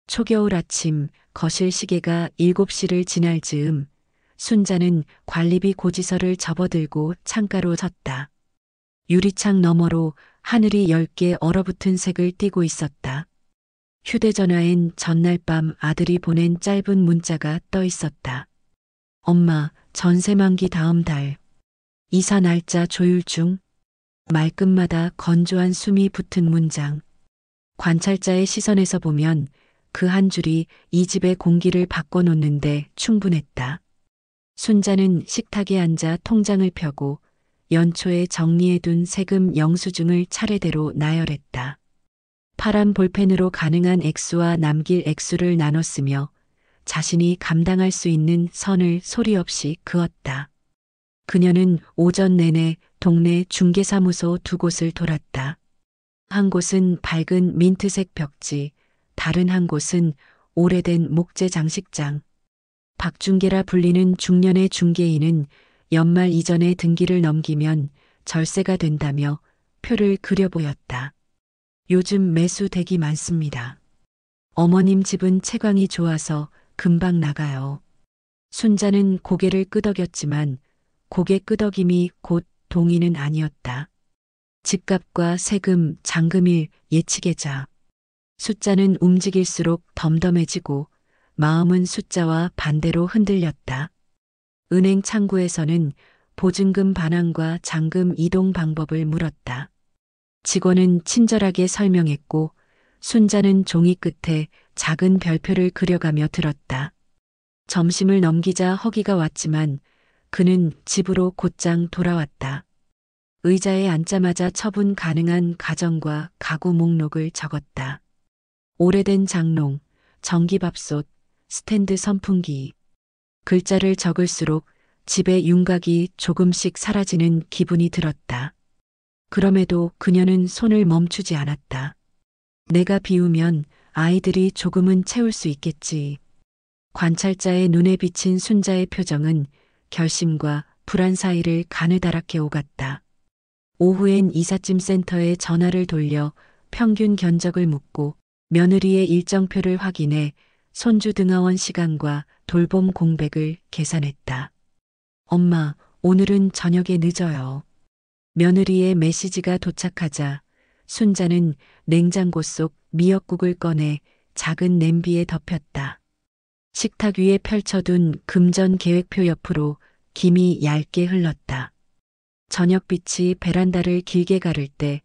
초겨울 아침 거실 시계가 7시를 지날 즈음 순자는 관리비 고지서를 접어들고 창가로 섰다. 유리창 너머로 하늘이 10개 얼어붙은 색을 띠고 있었다. 휴대전화엔 전날 밤 아들이 보낸 짧은 문자가 떠 있었다. 엄마, 전세 만기 다음 달. 이사 날짜 조율 중. 말끝마다 건조한 숨이 붙은 문장. 관찰자의 시선에서 보면 그 한 줄이 이 집의 공기를 바꿔놓는데 충분했다. 순자는 식탁에 앉아 통장을 펴고 연초에 정리해둔 세금 영수증을 차례대로 나열했다. 파란 볼펜으로 가능한 액수와 남길 액수를 나눴으며 자신이 감당할 수 있는 선을 소리 없이 그었다. 그녀는 오전 내내 동네 중개사무소 2곳을 돌았다. 한 곳은 밝은 민트색 벽지, 다른 한 곳은 오래된 목재 장식장. 박중계라 불리는 중년의 중개인은 연말 이전에 등기를 넘기면 절세가 된다며 표를 그려 보였다. 요즘 매수 댁이 많습니다. 어머님 집은 채광이 좋아서 금방 나가요. 순자는 고개를 끄덕였지만 고개 끄덕임이 곧 동의는 아니었다. 집값과 세금, 잔금일, 예치계좌. 숫자는 움직일수록 덤덤해지고 마음은 숫자와 반대로 흔들렸다. 은행 창구에서는 보증금 반환과 잔금 이동 방법을 물었다. 직원은 친절하게 설명했고 순자는 종이 끝에 작은 별표를 그려가며 들었다. 점심을 넘기자 허기가 왔지만 그는 집으로 곧장 돌아왔다. 의자에 앉자마자 처분 가능한 가정과 가구 목록을 적었다. 오래된 장롱, 전기밥솥, 스탠드 선풍기. 글자를 적을수록 집의 윤곽이 조금씩 사라지는 기분이 들었다. 그럼에도 그녀는 손을 멈추지 않았다. 내가 비우면 아이들이 조금은 채울 수 있겠지. 관찰자의 눈에 비친 순자의 표정은 결심과 불안 사이를 가느다랗게 오갔다. 오후엔 이삿짐 센터에 전화를 돌려 평균 견적을 묻고 며느리의 일정표를 확인해 손주 등하원 시간과 돌봄 공백을 계산했다. 엄마, 오늘은 저녁에 늦어요. 며느리의 메시지가 도착하자 순자는 냉장고 속 미역국을 꺼내 작은 냄비에 덮였다. 식탁 위에 펼쳐둔 금전 계획표 옆으로 김이 얇게 흘렀다. 저녁빛이 베란다를 길게 가를 때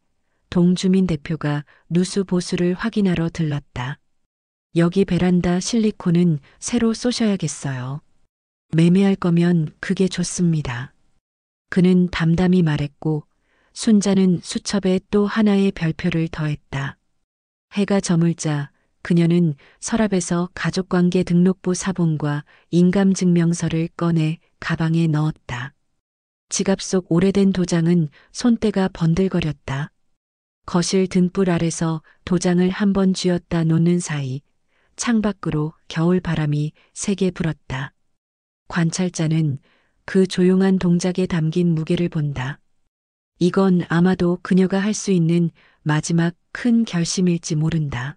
동주민 대표가 누수 보수를 확인하러 들렀다. 여기 베란다 실리콘은 새로 쏘셔야겠어요. 매매할 거면 그게 좋습니다. 그는 담담히 말했고 순자는 수첩에 또 하나의 별표를 더했다. 해가 저물자 그녀는 서랍에서 가족관계 등록부 사본과 인감증명서를 꺼내 가방에 넣었다. 지갑 속 오래된 도장은 손때가 번들거렸다. 거실 등불 아래서 도장을 한번 쥐었다 놓는 사이 창밖으로 겨울 바람이 세게 불었다. 관찰자는 그 조용한 동작에 담긴 무게를 본다. 이건 아마도 그녀가 할 수 있는 마지막 큰 결심일지 모른다.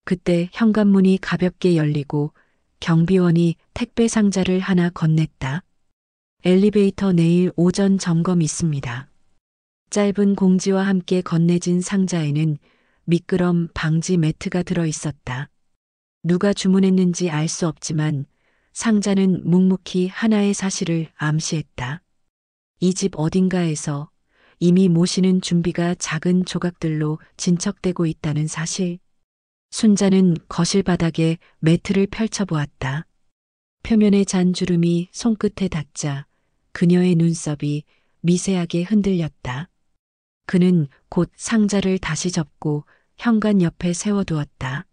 그때 현관문이 가볍게 열리고 경비원이 택배 상자를 하나 건넸다. 엘리베이터 내일 오전 점검 있습니다. 짧은 공지와 함께 건네진 상자에는 미끄럼 방지 매트가 들어 있었다. 누가 주문했는지 알 수 없지만 상자는 묵묵히 하나의 사실을 암시했다. 이 집 어딘가에서 이미 모시는 준비가 작은 조각들로 진척되고 있다는 사실. 순자는 거실 바닥에 매트를 펼쳐보았다. 표면의 잔주름이 손끝에 닿자 그녀의 눈썹이 미세하게 흔들렸다. 그는 곧 상자를 다시 접고 현관 옆에 세워두었다.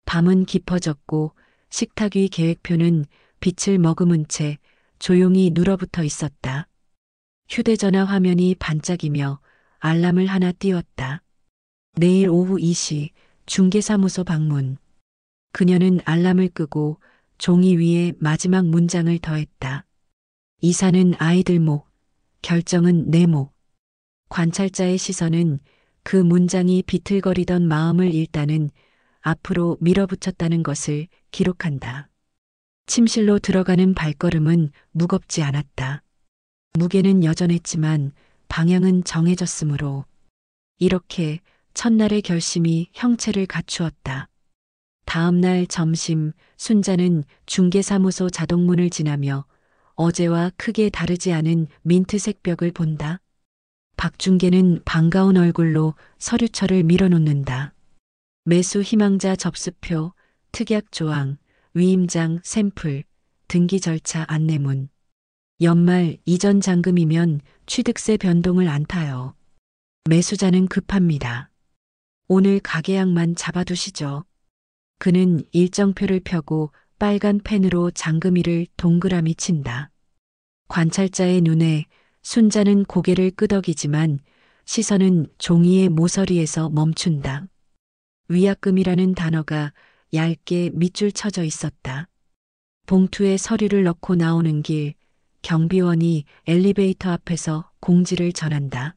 밤은 깊어졌고 식탁 위 계획표는 빛을 머금은 채 조용히 눌어붙어 있었다. 휴대전화 화면이 반짝이며 알람을 하나 띄웠다. 내일 오후 2시 중개사무소 방문. 그녀는 알람을 끄고 종이 위에 마지막 문장을 더했다. 이사는 아이들 목, 결정은 내 목. 관찰자의 시선은 그 문장이 비틀거리던 마음을 일단은 앞으로 밀어붙였다는 것을 기록한다. 침실로 들어가는 발걸음은 무겁지 않았다. 무게는 여전했지만 방향은 정해졌으므로 이렇게 첫날의 결심이 형체를 갖추었다. 다음 날 점심 순자는 중개사무소 자동문을 지나며 어제와 크게 다르지 않은 민트색 벽을 본다. 박중계는 반가운 얼굴로 서류철을 밀어놓는다. 매수 희망자 접수표, 특약 조항, 위임장 샘플, 등기 절차 안내문. 연말 이전 잔금이면 취득세 변동을 안 타요. 매수자는 급합니다. 오늘 가계약만 잡아두시죠. 그는 일정표를 펴고 빨간 펜으로 잔금이를 동그라미 친다. 관찰자의 눈에 순자는 고개를 끄덕이지만 시선은 종이의 모서리에서 멈춘다. 위약금이라는 단어가 얇게 밑줄 쳐져 있었다. 봉투에 서류를 넣고 나오는 길, 경비원이 엘리베이터 앞에서 공지를 전한다.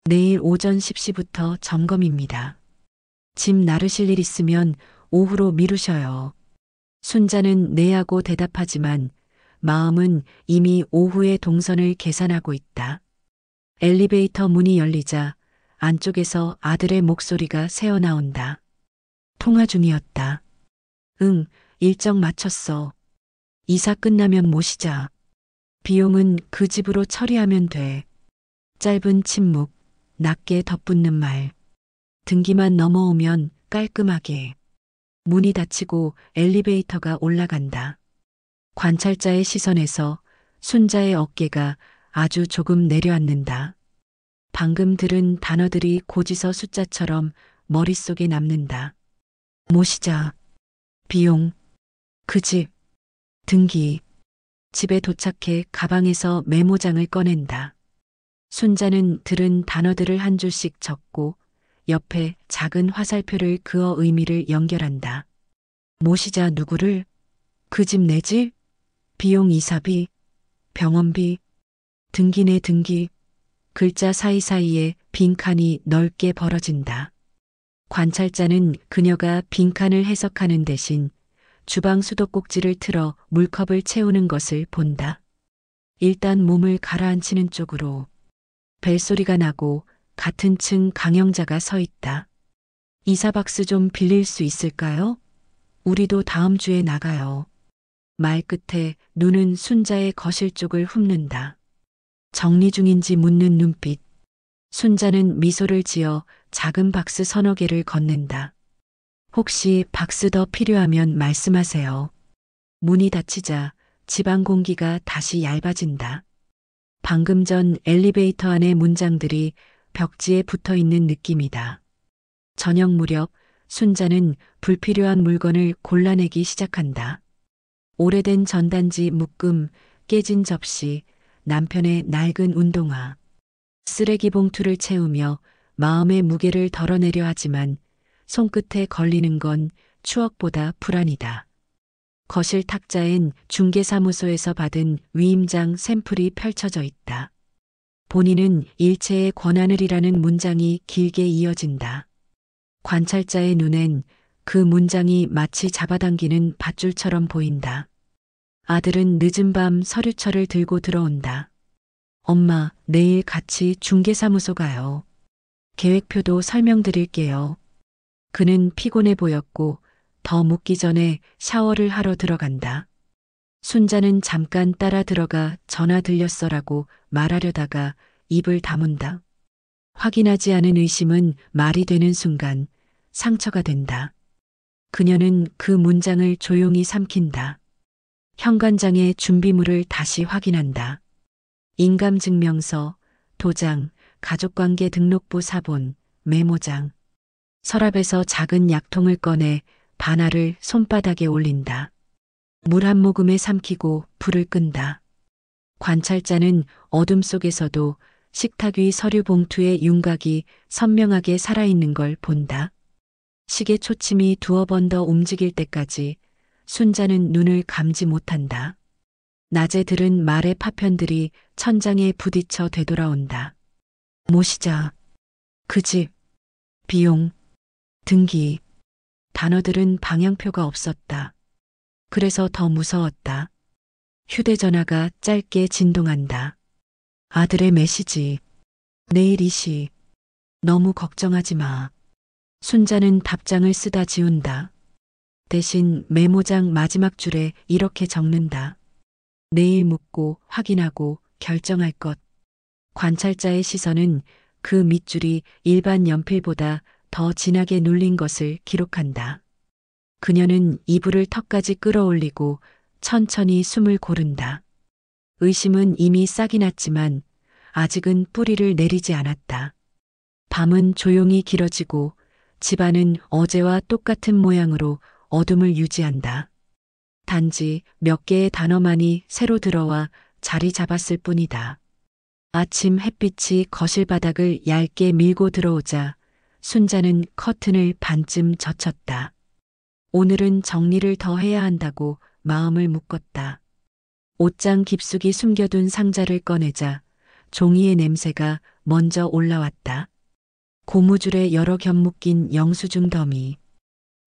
내일 오전 10시부터 점검입니다. 짐 나르실 일 있으면 오후로 미루셔요. 순자는 네 하고 대답하지만 마음은 이미 오후의 동선을 계산하고 있다. 엘리베이터 문이 열리자 안쪽에서 아들의 목소리가 새어나온다. 통화 중이었다. 응, 일정 맞췄어. 이사 끝나면 모시자. 비용은 그 집으로 처리하면 돼. 짧은 침묵, 낮게 덧붙는 말. 등기만 넘어오면 깔끔하게. 문이 닫히고 엘리베이터가 올라간다. 관찰자의 시선에서 순자의 어깨가 아주 조금 내려앉는다. 방금 들은 단어들이 고지서 숫자처럼 머릿속에 남는다. 모시자. 비용. 그 집. 등기. 집에 도착해 가방에서 메모장을 꺼낸다. 순자는 들은 단어들을 한 줄씩 적고 옆에 작은 화살표를 그어 의미를 연결한다. 모시자 누구를? 그 집 내 집? 비용 이사비? 병원비? 등기 내 등기? 글자 사이사이에 빈칸이 넓게 벌어진다. 관찰자는 그녀가 빈칸을 해석하는 대신 주방 수도꼭지를 틀어 물컵을 채우는 것을 본다. 일단 몸을 가라앉히는 쪽으로. 벨소리가 나고 같은 층 강영자가 서 있다. 이사박스 좀 빌릴 수 있을까요? 우리도 다음 주에 나가요. 말 끝에 눈은 순자의 거실 쪽을 훑는다. 정리 중인지 묻는 눈빛. 순자는 미소를 지어 작은 박스 서너 개를 건넨다. 혹시 박스 더 필요하면 말씀하세요. 문이 닫히자 집안 공기가 다시 얇아진다. 방금 전 엘리베이터 안의 문장들이 벽지에 붙어 있는 느낌이다. 저녁 무렵 순자는 불필요한 물건을 골라내기 시작한다. 오래된 전단지 묶음, 깨진 접시, 남편의 낡은 운동화. 쓰레기 봉투를 채우며 마음의 무게를 덜어내려 하지만 손끝에 걸리는 건 추억보다 불안이다. 거실 탁자엔 중개사무소에서 받은 위임장 샘플이 펼쳐져 있다. 본인은 일체의 권한을이라는 문장이 길게 이어진다. 관찰자의 눈엔 그 문장이 마치 잡아당기는 밧줄처럼 보인다. 아들은 늦은 밤 서류철을 들고 들어온다. 엄마, 내일 같이 중개사무소 가요. 계획표도 설명드릴게요. 그는 피곤해 보였고 더 묻기 전에 샤워를 하러 들어간다. 순자는 잠깐 따라 들어가 전화 들렸어라고 말하려다가 입을 다문다. 확인하지 않은 의심은 말이 되는 순간 상처가 된다. 그녀는 그 문장을 조용히 삼킨다. 현관장의 준비물을 다시 확인한다. 인감증명서, 도장, 가족관계 등록부 사본, 메모장. 서랍에서 작은 약통을 꺼내 바나를 손바닥에 올린다. 물 한 모금에 삼키고 불을 끈다. 관찰자는 어둠 속에서도 식탁 위 서류 봉투의 윤곽이 선명하게 살아있는 걸 본다. 시계 초침이 두어 번 더 움직일 때까지 순자는 눈을 감지 못한다. 낮에 들은 말의 파편들이 천장에 부딪혀 되돌아온다. 모시자. 그 집. 비용. 등기. 단어들은 방향표가 없었다. 그래서 더 무서웠다. 휴대전화가 짧게 진동한다. 아들의 메시지. 내일 2시. 너무 걱정하지 마. 순자는 답장을 쓰다 지운다. 대신 메모장 마지막 줄에 이렇게 적는다. 내일 묻고 확인하고 결정할 것. 관찰자의 시선은 그 밑줄이 일반 연필보다 더 진하게 눌린 것을 기록한다. 그녀는 이불을 턱까지 끌어올리고 천천히 숨을 고른다. 의심은 이미 싹이 났지만 아직은 뿌리를 내리지 않았다. 밤은 조용히 길어지고 집안은 어제와 똑같은 모양으로 어둠을 유지한다. 단지 몇 개의 단어만이 새로 들어와 자리 잡았을 뿐이다. 아침 햇빛이 거실 바닥을 얇게 밀고 들어오자 순자는 커튼을 반쯤 젖혔다. 오늘은 정리를 더 해야 한다고 마음을 묶었다. 옷장 깊숙이 숨겨둔 상자를 꺼내자 종이의 냄새가 먼저 올라왔다. 고무줄에 여러 겹 묶인 영수증 더미.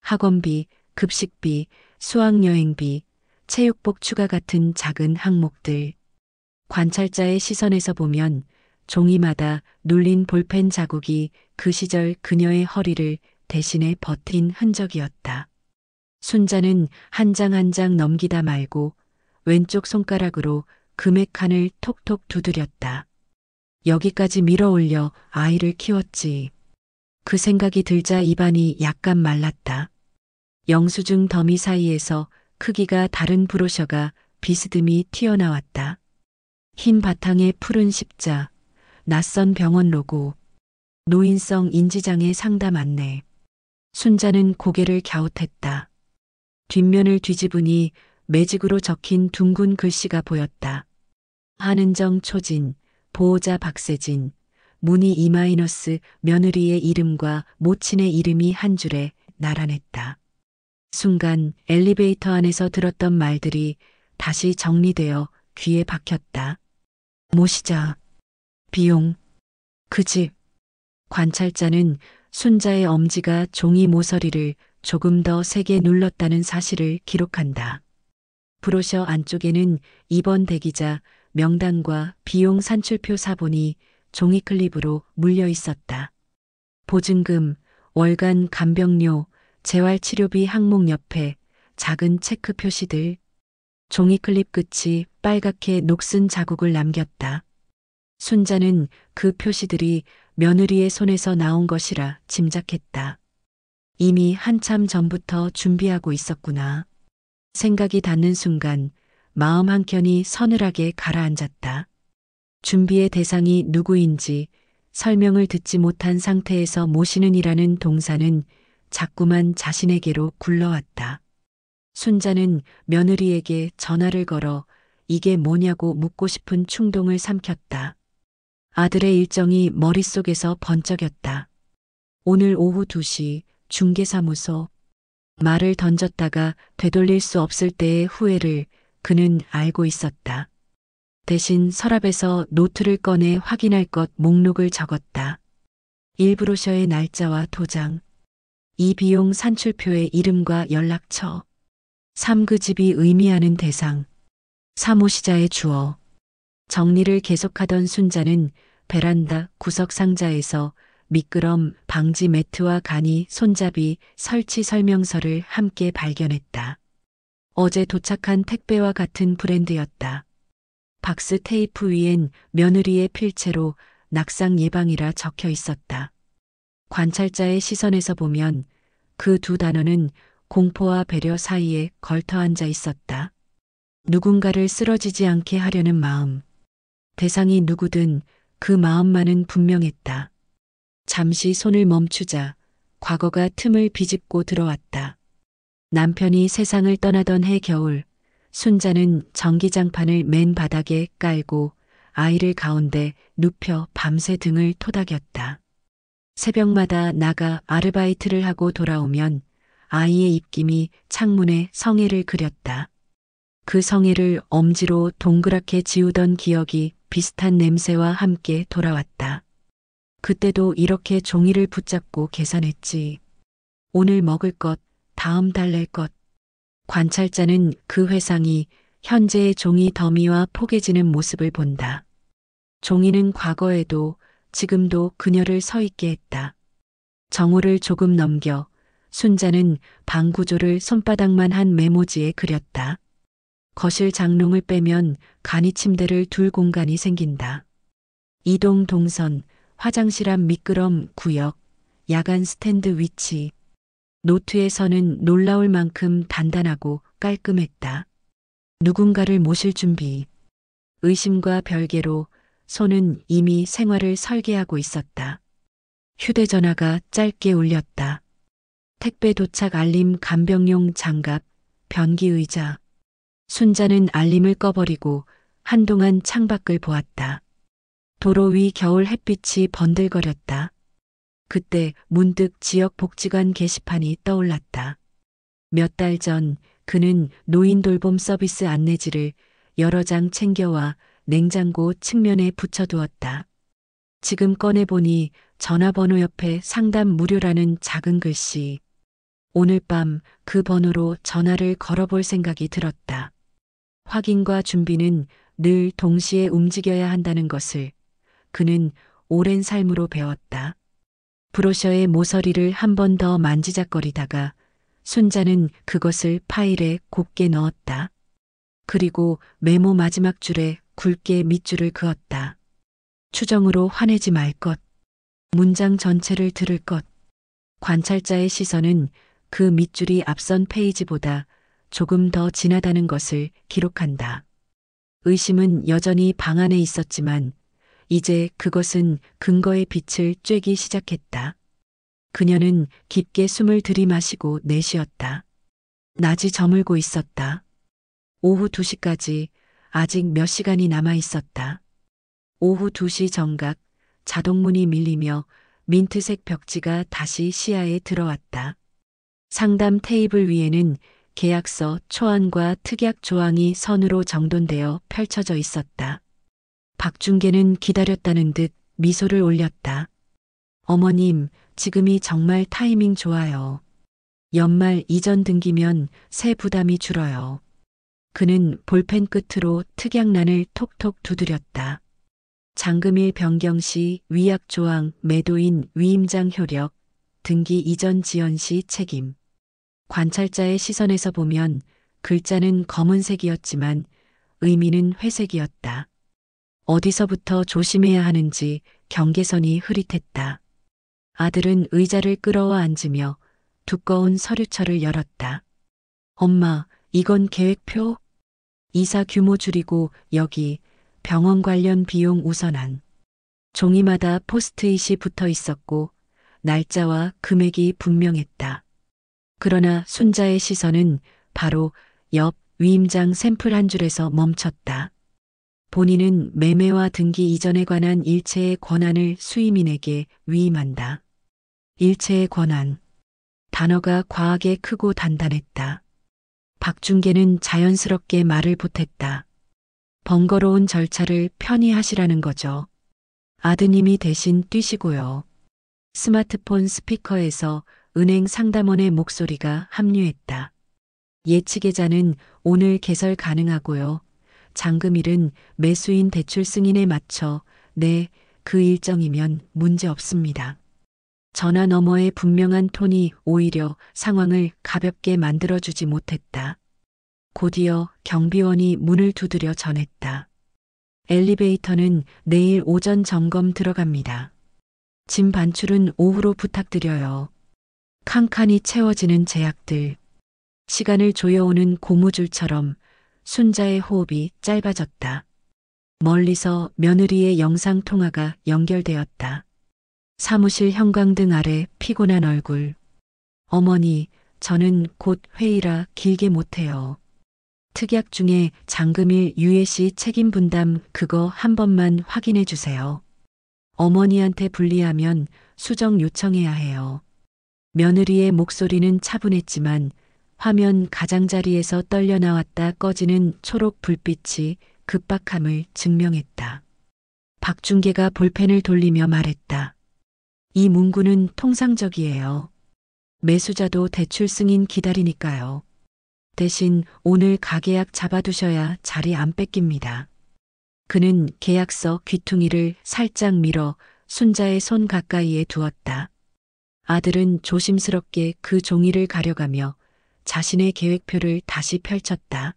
학원비, 급식비, 수학여행비, 체육복 추가 같은 작은 항목들. 관찰자의 시선에서 보면 종이마다 눌린 볼펜 자국이 그 시절 그녀의 허리를 대신해 버틴 흔적이었다. 순자는 한 장 한 장 넘기다 말고 왼쪽 손가락으로 금액칸을 톡톡 두드렸다. 여기까지 밀어올려 아이를 키웠지. 그 생각이 들자 입안이 약간 말랐다. 영수증 더미 사이에서 크기가 다른 브로셔가 비스듬히 튀어나왔다. 흰 바탕에 푸른 십자, 낯선 병원 로고, 노인성 인지장애 상담 안내. 순자는 고개를 갸웃했다. 뒷면을 뒤집으니 매직으로 적힌 둥근 글씨가 보였다. 한은정 초진, 보호자 박세진, 문희 E- 며느리의 이름과 모친의 이름이 한 줄에 나란했다. 순간 엘리베이터 안에서 들었던 말들이 다시 정리되어 귀에 박혔다. 모시자, 비용, 그 집. 관찰자는 순자의 엄지가 종이 모서리를 조금 더 세게 눌렀다는 사실을 기록한다. 브로셔 안쪽에는 입원 대기자 명단과 비용 산출표 사본이 종이 클립으로 물려 있었다. 보증금, 월간 간병료, 재활치료비 항목 옆에 작은 체크 표시들. 종이 클립 끝이 빨갛게 녹슨 자국을 남겼다. 순자는 그 표시들이 며느리의 손에서 나온 것이라 짐작했다. 이미 한참 전부터 준비하고 있었구나. 생각이 닿는 순간 마음 한켠이 서늘하게 가라앉았다. 준비의 대상이 누구인지 설명을 듣지 못한 상태에서 모시는 이라는 동사는 자꾸만 자신에게로 굴러왔다. 순자는 며느리에게 전화를 걸어 이게 뭐냐고 묻고 싶은 충동을 삼켰다. 아들의 일정이 머릿속에서 번쩍였다. 오늘 오후 2시 중개사무소. 말을 던졌다가 되돌릴 수 없을 때의 후회를 그는 알고 있었다. 대신 서랍에서 노트를 꺼내 확인할 것 목록을 적었다. 1브로셔의 날짜와 도장, 이 비용 산출표의 이름과 연락처, 3 그 집이 의미하는 대상, 사모시자의 주어. 정리를 계속하던 순자는 베란다 구석 상자에서 미끄럼 방지 매트와 간이 손잡이 설치 설명서를 함께 발견했다. 어제 도착한 택배와 같은 브랜드였다. 박스 테이프 위엔 며느리의 필체로 낙상 예방이라 적혀 있었다. 관찰자의 시선에서 보면 그 두 단어는 공포와 배려 사이에 걸터 앉아 있었다. 누군가를 쓰러지지 않게 하려는 마음. 대상이 누구든 그 마음만은 분명했다. 잠시 손을 멈추자 과거가 틈을 비집고 들어왔다. 남편이 세상을 떠나던 해 겨울, 순자는 전기장판을 맨 바닥에 깔고 아이를 가운데 눕혀 밤새 등을 토닥였다. 새벽마다 나가 아르바이트를 하고 돌아오면 아이의 입김이 창문에 성애를 그렸다. 그 성애를 엄지로 동그랗게 지우던 기억이 비슷한 냄새와 함께 돌아왔다. 그때도 이렇게 종이를 붙잡고 계산했지. 오늘 먹을 것, 다음 달 낼 것. 관찰자는 그 회상이 현재의 종이 더미와 포개지는 모습을 본다. 종이는 과거에도 지금도 그녀를 서 있게 했다. 정호를 조금 넘겨 순자는 방 구조를 손바닥만 한 메모지에 그렸다. 거실 장롱을 빼면 간이 침대를 둘 공간이 생긴다. 이동 동선, 화장실 앞 미끄럼 구역, 야간 스탠드 위치. 노트에서는 놀라울 만큼 단단하고 깔끔했다. 누군가를 모실 준비. 의심과 별개로 손은 이미 생활을 설계하고 있었다. 휴대전화가 짧게 울렸다. 택배 도착 알림 간병용 장갑, 변기 의자. 순자는 알림을 꺼버리고 한동안 창밖을 보았다. 도로 위 겨울 햇빛이 번들거렸다. 그때 문득 지역 복지관 게시판이 떠올랐다. 몇 달 전 그는 노인 돌봄 서비스 안내지를 여러 장 챙겨와 냉장고 측면에 붙여두었다. 지금 꺼내보니 전화번호 옆에 상담 무료라는 작은 글씨. 오늘 밤 그 번호로 전화를 걸어볼 생각이 들었다. 확인과 준비는 늘 동시에 움직여야 한다는 것을 그는 오랜 삶으로 배웠다. 브로셔의 모서리를 한 번 더 만지작거리다가 순자는 그것을 파일에 곱게 넣었다. 그리고 메모 마지막 줄에 굵게 밑줄을 그었다. 추정으로 화내지 말 것. 문장 전체를 들을 것. 관찰자의 시선은 그 밑줄이 앞선 페이지보다 조금 더 진하다는 것을 기록한다. 의심은 여전히 방 안에 있었지만 이제 그것은 근거의 빛을 쬐기 시작했다. 그녀는 깊게 숨을 들이마시고 내쉬었다. 낮이 저물고 있었다. 오후 2시까지 아직 몇 시간이 남아 있었다. 오후 2시 정각 자동문이 밀리며 민트색 벽지가 다시 시야에 들어왔다. 상담 테이블 위에는 계약서, 초안과 특약 조항이 선으로 정돈되어 펼쳐져 있었다. 박중계는 기다렸다는 듯 미소를 올렸다. 어머님, 지금이 정말 타이밍 좋아요. 연말 이전 등기면 새 부담이 줄어요. 그는 볼펜 끝으로 특약란을 톡톡 두드렸다. 잔금일 변경 시 위약 조항, 매도인 위임장 효력, 등기 이전 지연 시 책임. 관찰자의 시선에서 보면 글자는 검은색이었지만 의미는 회색이었다. 어디서부터 조심해야 하는지 경계선이 흐릿했다. 아들은 의자를 끌어와 앉으며 두꺼운 서류철을 열었다. 엄마, 이건 계획표? 이사 규모 줄이고 여기 병원 관련 비용 우선안. 종이마다 포스트잇이 붙어 있었고 날짜와 금액이 분명했다. 그러나 순자의 시선은 바로 옆 위임장 샘플 한 줄에서 멈췄다. 본인은 매매와 등기 이전에 관한 일체의 권한을 수임인에게 위임한다. 일체의 권한. 단어가 과하게 크고 단단했다. 박중계는 자연스럽게 말을 보탰다. 번거로운 절차를 편히 하시라는 거죠. 아드님이 대신 뛰시고요. 스마트폰 스피커에서 은행 상담원의 목소리가 합류했다. 예치 계좌는 오늘 개설 가능하고요. 잔금일은 매수인 대출 승인에 맞춰 네, 그 일정이면 문제 없습니다. 전화 너머의 분명한 톤이 오히려 상황을 가볍게 만들어주지 못했다. 곧이어 경비원이 문을 두드려 전했다. 엘리베이터는 내일 오전 점검 들어갑니다. 짐 반출은 오후로 부탁드려요. 칸칸이 채워지는 제약들. 시간을 조여오는 고무줄처럼 순자의 호흡이 짧아졌다. 멀리서 며느리의 영상통화가 연결되었다. 사무실 형광등 아래 피곤한 얼굴. 어머니, 저는 곧 회의라 길게 못해요. 특약 중에 잔금일 유예시 책임 분담 그거 한 번만 확인해 주세요. 어머니한테 불리하면 수정 요청해야 해요. 며느리의 목소리는 차분했지만 화면 가장자리에서 떨려 나왔다 꺼지는 초록 불빛이 급박함을 증명했다. 박중계가 볼펜을 돌리며 말했다. 이 문구는 통상적이에요. 매수자도 대출 승인 기다리니까요. 대신 오늘 가계약 잡아두셔야 자리 안 뺏깁니다. 그는 계약서 귀퉁이를 살짝 밀어 순자의 손 가까이에 두었다. 아들은 조심스럽게 그 종이를 가려가며 자신의 계획표를 다시 펼쳤다.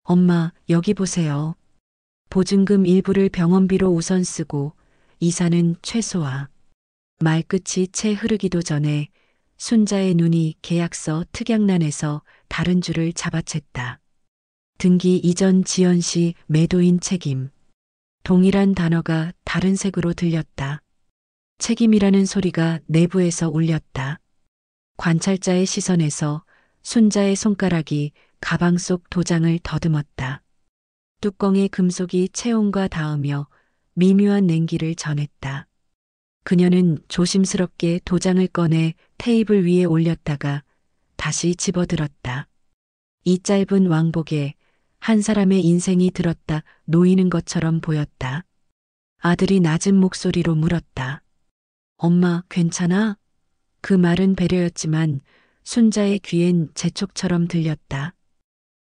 엄마, 여기 보세요. 보증금 일부를 병원비로 우선 쓰고 이사는 최소화. 말끝이 채 흐르기도 전에 순자의 눈이 계약서 특약란에서 다른 줄을 잡아챘다. 등기 이전 지연 시 매도인 책임. 동일한 단어가 다른 색으로 들렸다. 책임이라는 소리가 내부에서 울렸다. 관찰자의 시선에서 순자의 손가락이 가방 속 도장을 더듬었다. 뚜껑에 금속이 체온과 닿으며 미묘한 냉기를 전했다. 그녀는 조심스럽게 도장을 꺼내 테이블 위에 올렸다가 다시 집어들었다. 이 짧은 왕복에 한 사람의 인생이 들었다 놓이는 것처럼 보였다. 아들이 낮은 목소리로 물었다. 엄마, 괜찮아? 그 말은 배려였지만 순자의 귀엔 재촉처럼 들렸다.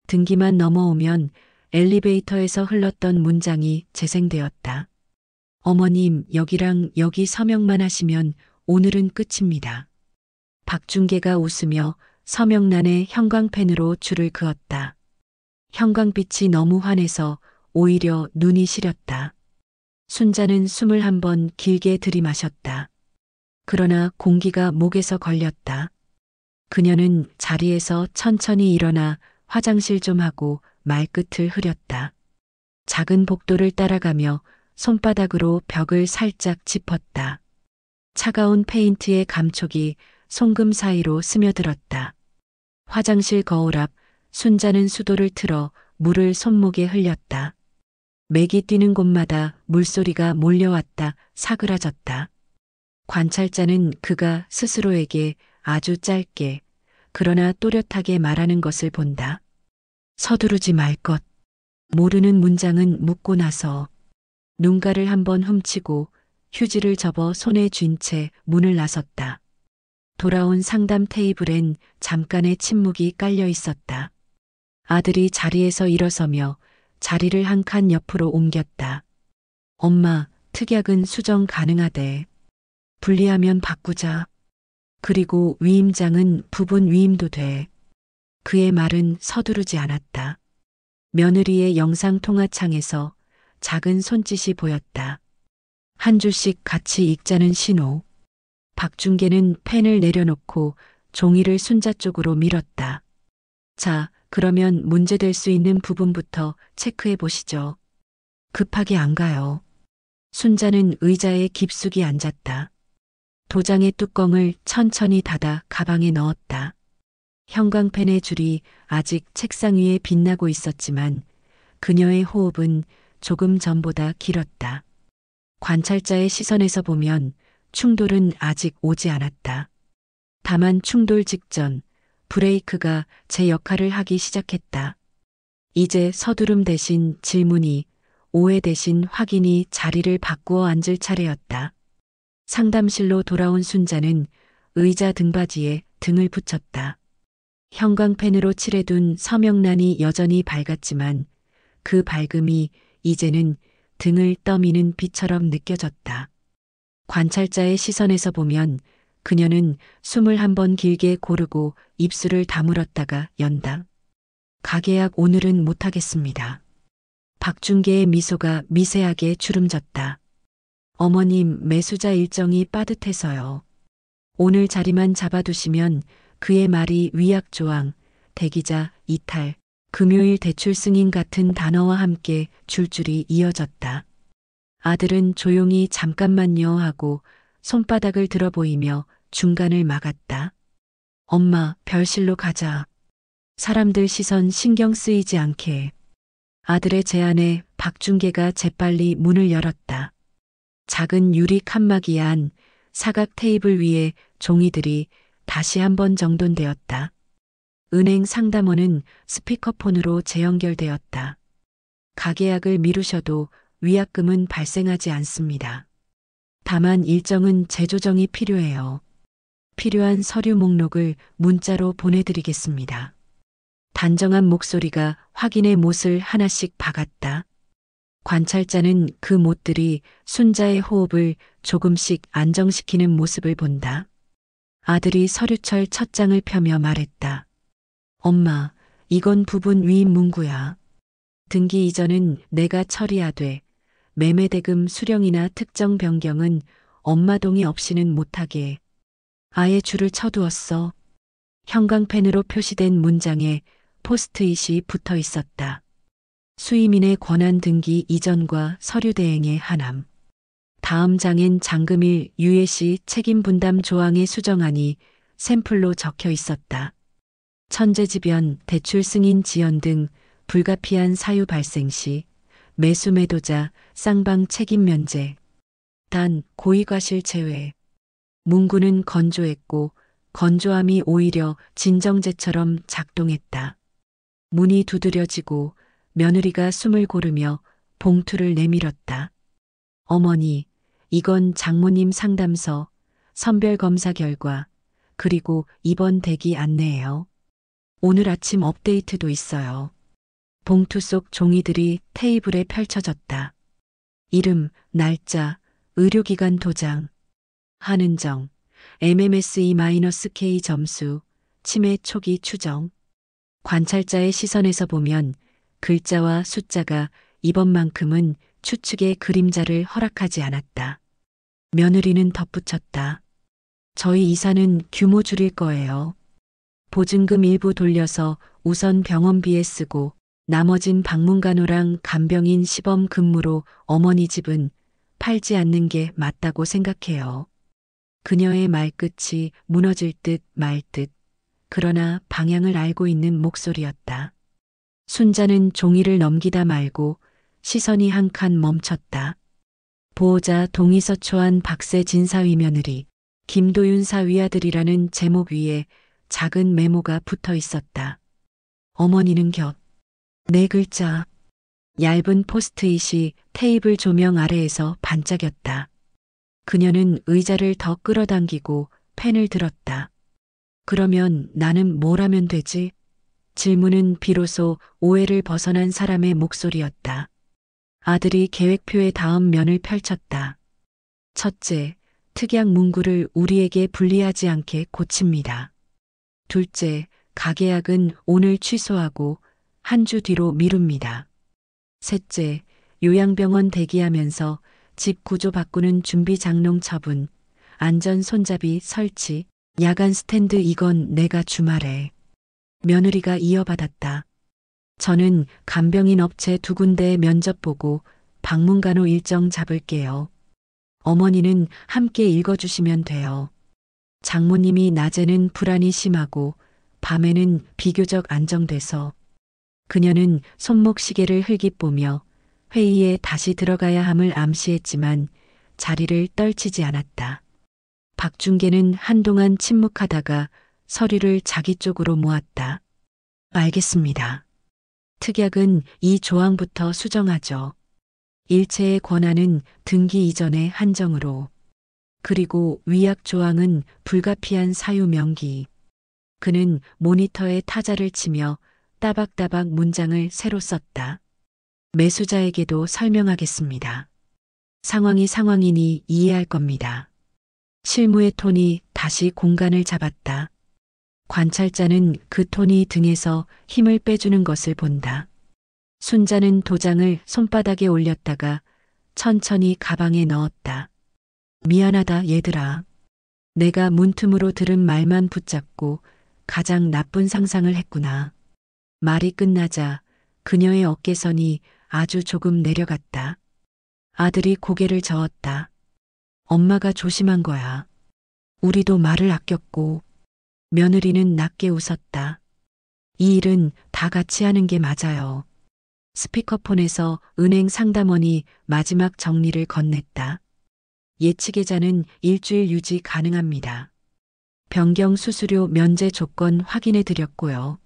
등기만 넘어오면 엘리베이터에서 흘렀던 문장이 재생되었다. 어머님, 여기랑 여기 서명만 하시면 오늘은 끝입니다. 박중계가 웃으며 서명란에 형광펜으로 줄을 그었다. 형광빛이 너무 환해서 오히려 눈이 시렸다. 순자는 숨을 한 번 길게 들이마셨다. 그러나 공기가 목에서 걸렸다. 그녀는 자리에서 천천히 일어나 화장실 좀 하고 말끝을 흐렸다. 작은 복도를 따라가며 손바닥으로 벽을 살짝 짚었다. 차가운 페인트의 감촉이 송금 사이로 스며들었다. 화장실 거울 앞 순자는 수도를 틀어 물을 손목에 흘렸다. 맥이 뛰는 곳마다 물소리가 몰려왔다 사그라졌다. 관찰자는 그가 스스로에게 아주 짧게 그러나 또렷하게 말하는 것을 본다. 서두르지 말 것. 모르는 문장은 묻고 나서 눈가를 한번 훔치고 휴지를 접어 손에 쥔 채 문을 나섰다. 돌아온 상담 테이블엔 잠깐의 침묵이 깔려 있었다. 아들이 자리에서 일어서며 자리를 한 칸 옆으로 옮겼다. 엄마, 특약은 수정 가능하대. 분리하면 바꾸자. 그리고 위임장은 부분 위임도 돼. 그의 말은 서두르지 않았다. 며느리의 영상통화창에서 작은 손짓이 보였다. 한 줄씩 같이 읽자는 신호. 박중계는 펜을 내려놓고 종이를 순자 쪽으로 밀었다. 자, 그러면 문제될 수 있는 부분부터 체크해 보시죠. 급하게 안 가요. 순자는 의자에 깊숙이 앉았다. 도장의 뚜껑을 천천히 닫아 가방에 넣었다. 형광펜의 줄이 아직 책상 위에 빛나고 있었지만 그녀의 호흡은 조금 전보다 길었다. 관찰자의 시선에서 보면 충돌은 아직 오지 않았다. 다만 충돌 직전 브레이크가 제 역할을 하기 시작했다. 이제 서두름 대신 질문이, 오해 대신 확인이 자리를 바꾸어 앉을 차례였다. 상담실로 돌아온 순자는 의자 등받이에 등을 붙였다. 형광펜으로 칠해둔 서명란이 여전히 밝았지만 그 밝음이 이제는 등을 떠미는 빛처럼 느껴졌다. 관찰자의 시선에서 보면 그녀는 숨을 한 번 길게 고르고 입술을 다물었다가 연다. 가계약 오늘은 못하겠습니다. 박중계의 미소가 미세하게 주름졌다. 어머님, 매수자 일정이 빠듯해서요. 오늘 자리만 잡아두시면 그의 말이 위약조항, 대기자, 이탈, 금요일 대출 승인 같은 단어와 함께 줄줄이 이어졌다. 아들은 조용히 잠깐만요 하고 손바닥을 들어 보이며 중간을 막았다. 엄마, 별실로 가자. 사람들 시선 신경 쓰이지 않게. 아들의 제안에 박중계가 재빨리 문을 열었다. 작은 유리 칸막이 안 사각 테이블 위에 종이들이 다시 한 번 정돈되었다. 은행 상담원은 스피커폰으로 재연결되었다. 가계약을 미루셔도 위약금은 발생하지 않습니다. 다만 일정은 재조정이 필요해요. 필요한 서류 목록을 문자로 보내드리겠습니다. 단정한 목소리가 확인의 못을 하나씩 박았다. 관찰자는 그 못들이 순자의 호흡을 조금씩 안정시키는 모습을 본다. 아들이 서류철 첫 장을 펴며 말했다. 엄마, 이건 부분 위임 문구야. 등기 이전은 내가 처리하되 매매대금 수령이나 특정 변경은 엄마 동의 없이는 못하게. 아예 줄을 쳐두었어. 형광펜으로 표시된 문장에 포스트잇이 붙어 있었다. 수의민의 권한 등기 이전과 서류 대행의 하남. 다음 장엔 장금일 유해시 책임 분담 조항의 수정안이 샘플로 적혀 있었다. 천재지변, 대출 승인 지연 등 불가피한 사유 발생 시 매수 매도자 쌍방 책임 면제. 단 고의과실 제외. 문구는 건조했고 건조함이 오히려 진정제처럼 작동했다. 문이 두드려지고 며느리가 숨을 고르며 봉투를 내밀었다. 어머니, 이건 장모님 상담서, 선별검사 결과, 그리고 입원 대기 안내예요. 오늘 아침 업데이트도 있어요. 봉투 속 종이들이 테이블에 펼쳐졌다. 이름, 날짜, 의료기관 도장, 한은정, MMSE-K 점수, 치매 초기 추정. 관찰자의 시선에서 보면 글자와 숫자가 이번만큼은 추측의 그림자를 허락하지 않았다. 며느리는 덧붙였다. 저희 이사는 규모 줄일 거예요. 보증금 일부 돌려서 우선 병원비에 쓰고 나머진 방문간호랑 간병인 시범 근무로 어머니 집은 팔지 않는 게 맞다고 생각해요. 그녀의 말끝이 무너질 듯 말 듯. 그러나 방향을 알고 있는 목소리였다. 순자는 종이를 넘기다 말고 시선이 한 칸 멈췄다. 보호자 동의서 초안 박세 진사위 며느리 김도윤 사 위아들이라는 제목 위에 작은 메모가 붙어 있었다. 어머니는 겹. 네 글자. 얇은 포스트잇이 테이블 조명 아래에서 반짝였다. 그녀는 의자를 더 끌어당기고 펜을 들었다. 그러면 나는 뭘 하면 되지? 질문은 비로소 오해를 벗어난 사람의 목소리였다. 아들이 계획표의 다음 면을 펼쳤다. 첫째, 특약 문구를 우리에게 불리하지 않게 고칩니다. 둘째, 가계약은 오늘 취소하고 한 주 뒤로 미룹니다. 셋째, 요양병원 대기하면서 집 구조 바꾸는 준비 장롱 처분, 안전 손잡이 설치, 야간 스탠드 이건 내가 주말에. 며느리가 이어받았다. 저는 간병인 업체 2군데 면접 보고 방문간호 일정 잡을게요. 어머니는 함께 읽어주시면 돼요. 장모님이 낮에는 불안이 심하고 밤에는 비교적 안정돼서. 그녀는 손목 시계를 흘깃보며 회의에 다시 들어가야 함을 암시했지만 자리를 떨치지 않았다. 박중계는 한동안 침묵하다가 서류를 자기 쪽으로 모았다. 알겠습니다. 특약은 이 조항부터 수정하죠. 일체의 권한은 등기 이전의 한정으로. 그리고 위약 조항은 불가피한 사유 명기. 그는 모니터에 타자를 치며 따박따박 문장을 새로 썼다. 매수자에게도 설명하겠습니다. 상황이 상황이니 이해할 겁니다. 실무의 톤이 다시 공간을 잡았다. 관찰자는 그 톤이 등에서 힘을 빼주는 것을 본다. 순자는 도장을 손바닥에 올렸다가 천천히 가방에 넣었다. 미안하다 얘들아. 내가 문틈으로 들은 말만 붙잡고 가장 나쁜 상상을 했구나. 말이 끝나자 그녀의 어깨선이 아주 조금 내려갔다. 아들이 고개를 저었다. 엄마가 조심한 거야. 우리도 말을 아꼈고. 며느리는 낮게 웃었다. 이 일은 다 같이 하는 게 맞아요. 스피커폰에서 은행 상담원이 마지막 정리를 건넸다. 예치계좌는 일주일 유지 가능합니다. 변경 수수료 면제 조건 확인해 드렸고요.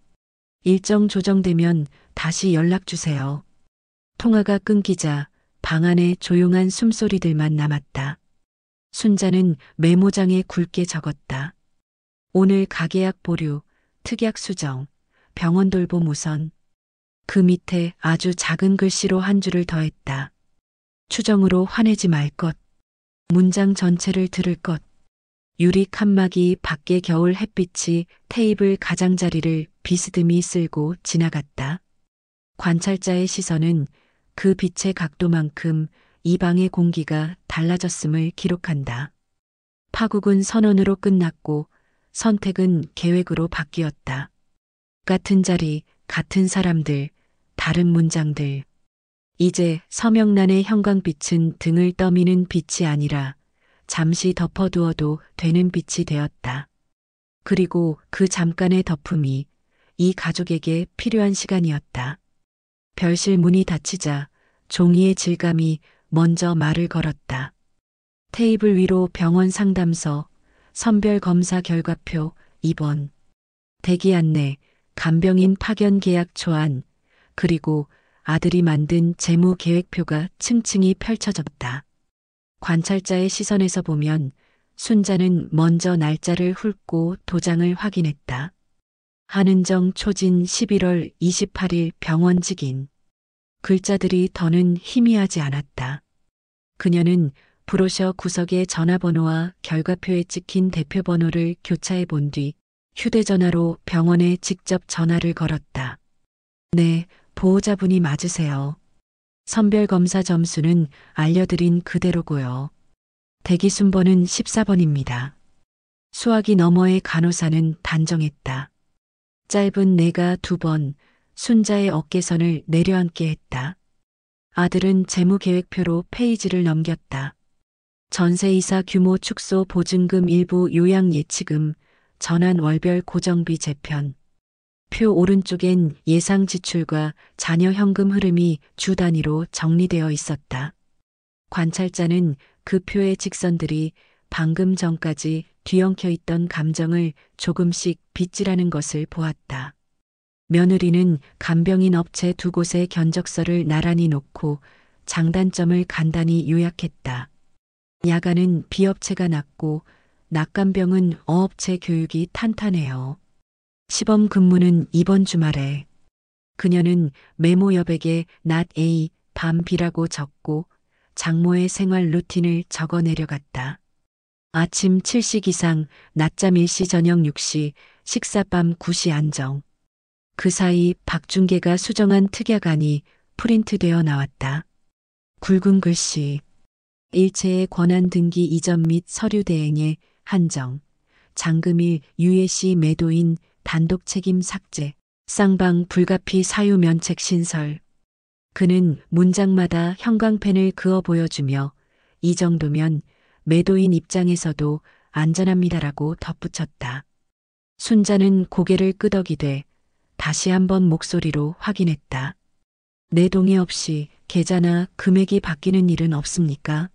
일정 조정되면 다시 연락 주세요. 통화가 끊기자 방 안에 조용한 숨소리들만 남았다. 순자는 메모장에 굵게 적었다. 오늘 가계약 보류, 특약 수정, 병원 돌봄 우선. 그 밑에 아주 작은 글씨로 한 줄을 더했다. 추정으로 화내지 말 것. 문장 전체를 들을 것. 유리 칸막이 밖에 겨울 햇빛이 테이블 가장자리를 비스듬히 쓸고 지나갔다. 관찰자의 시선은 그 빛의 각도만큼 이 방의 공기가 달라졌음을 기록한다. 파국은 선언으로 끝났고 선택은 계획으로 바뀌었다. 같은 자리, 같은 사람들, 다른 문장들. 이제 서명란의 형광빛은 등을 떠미는 빛이 아니라 잠시 덮어두어도 되는 빛이 되었다. 그리고 그 잠깐의 덮음이 이 가족에게 필요한 시간이었다. 별실 문이 닫히자 종이의 질감이 먼저 말을 걸었다. 테이블 위로 병원 상담서, 선별 검사 결과표, 입원, 대기 안내, 간병인 파견 계약 초안, 그리고 아들이 만든 재무 계획표가 층층이 펼쳐졌다. 관찰자의 시선에서 보면 순자는 먼저 날짜를 훑고 도장을 확인했다. 한은정 초진 11월 28일 병원 직인. 글자들이 더는 희미하지 않았다. 그녀는 브로셔 구석의 전화번호와 결과표에 찍힌 대표번호를 교차해 본 뒤 휴대전화로 병원에 직접 전화를 걸었다. 네, 보호자분이 맞으세요. 선별검사 점수는 알려드린 그대로고요. 대기 순번은 14번입니다. 수화기 너머의 간호사는 단정했다. 짧은 내가 2번, 순자의 어깨선을 내려앉게 했다. 아들은 재무계획표로 페이지를 넘겼다. 전세이사 규모 축소 보증금 일부 요양 예치금, 전환 월별 고정비 재편. 표 오른쪽엔 예상 지출과 자녀 현금 흐름이 주 단위로 정리되어 있었다. 관찰자는 그 표의 직선들이 방금 전까지 뒤엉켜 있던 감정을 조금씩 빗질하는 것을 보았다. 며느리는 간병인 업체 2곳의 견적서를 나란히 놓고 장단점을 간단히 요약했다. 야간은 B업체가 낮고 낮간병은 어업체 교육이 탄탄해요. 시범 근무는 이번 주말에. 그녀는 메모 여백에 낮 A, 밤 B라고 적고 장모의 생활 루틴을 적어 내려갔다. 아침 7시 기상, 낮잠 1시 저녁 6시, 식사 밤 9시 안정. 그 사이 박중계가 수정한 특약안이 프린트되어 나왔다. 굵은 글씨. 일체의 권한 등기 이전 및 서류 대행에 한정. 장금일 유예시 매도인 단독 책임 삭제. 쌍방 불가피 사유 면책 신설. 그는 문장마다 형광펜을 그어 보여주며 이 정도면 매도인 입장에서도 안전합니다라고 덧붙였다. 순자는 고개를 끄덕이되 다시 한번 목소리로 확인했다. 내 동의 없이 계좌나 금액이 바뀌는 일은 없습니까?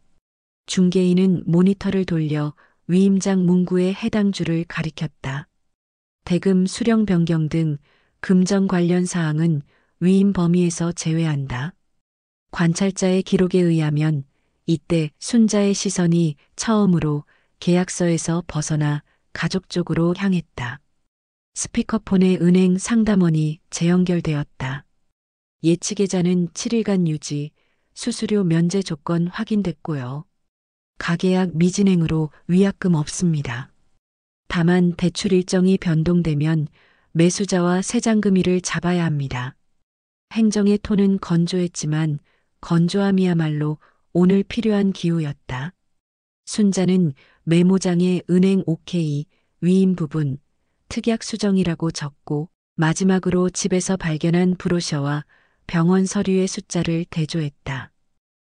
중개인은 모니터를 돌려 위임장 문구의 해당 줄을 가리켰다. 대금 수령 변경 등 금전 관련 사항은 위임 범위에서 제외한다. 관찰자의 기록에 의하면 이때 순자의 시선이 처음으로 계약서에서 벗어나 가족 쪽으로 향했다. 스피커폰에 은행 상담원이 재연결되었다. 예치계좌는 7일간 유지, 수수료 면제 조건 확인됐고요. 가계약 미진행으로 위약금 없습니다. 다만 대출 일정이 변동되면 매수자와 세장금일을 잡아야 합니다. 행정의 톤은 건조했지만 건조함이야말로 오늘 필요한 기후였다. 순자는 메모장에 은행 OK, 위임 부분, 특약 수정이라고 적고 마지막으로 집에서 발견한 브로셔와 병원 서류의 숫자를 대조했다.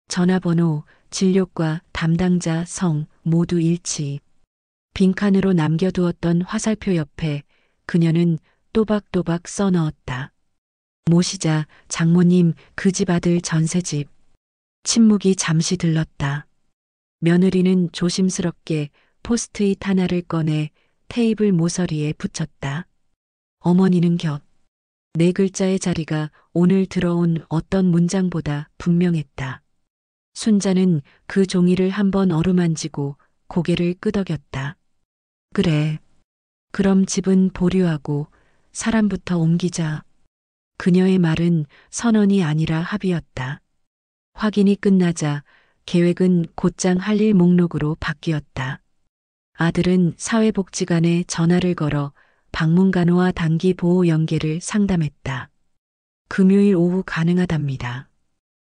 전화번호, 진료과 담당자 성 모두 일치. 빈칸으로 남겨두었던 화살표 옆에 그녀는 또박또박 써넣었다. 모시자 장모님 그 집 아들 전세집. 침묵이 잠시 들렀다. 며느리는 조심스럽게 포스트잇 하나를 꺼내 테이블 모서리에 붙였다. 어머니는 곁. 네 글자의 자리가 오늘 들어온 어떤 문장보다 분명했다. 순자는 그 종이를 한번 어루만지고 고개를 끄덕였다. 그래. 그럼 집은 보류하고 사람부터 옮기자. 그녀의 말은 선언이 아니라 합의였다. 확인이 끝나자 계획은 곧장 할 일 목록으로 바뀌었다. 아들은 사회복지관에 전화를 걸어 방문간호와 단기 보호 연계를 상담했다. 금요일 오후 가능하답니다.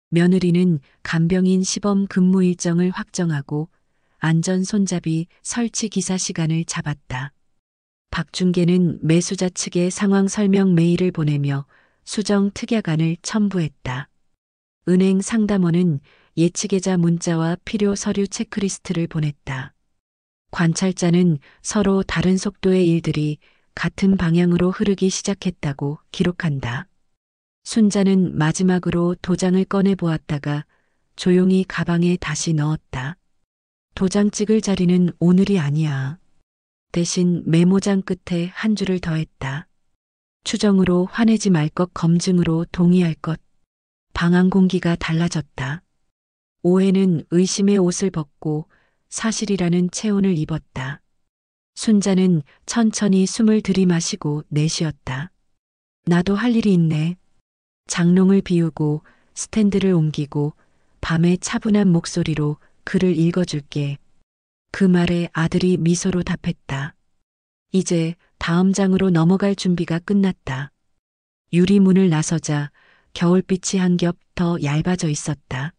며느리는 간병인 시범 근무 일정을 확정하고 안전 손잡이 설치 기사 시간을 잡았다. 박중계는 매수자 측에 상황 설명 메일을 보내며 수정 특약안을 첨부했다. 은행 상담원은 예치계좌 문자와 필요 서류 체크리스트를 보냈다. 관찰자는 서로 다른 속도의 일들이 같은 방향으로 흐르기 시작했다고 기록한다. 순자는 마지막으로 도장을 꺼내 보았다가 조용히 가방에 다시 넣었다. 도장 찍을 자리는 오늘이 아니야. 대신 메모장 끝에 한 줄을 더했다. 추정으로 화내지 말 것, 검증으로 동의할 것. 방 안 공기가 달라졌다. 오해는 의심의 옷을 벗고 사실이라는 체온을 입었다. 순자는 천천히 숨을 들이마시고 내쉬었다. 나도 할 일이 있네. 장롱을 비우고 스탠드를 옮기고 밤의 차분한 목소리로 글을 읽어줄게. 그 말에 아들이 미소로 답했다. 이제 다음 장으로 넘어갈 준비가 끝났다. 유리문을 나서자 겨울빛이 한 겹 더 얇아져 있었다.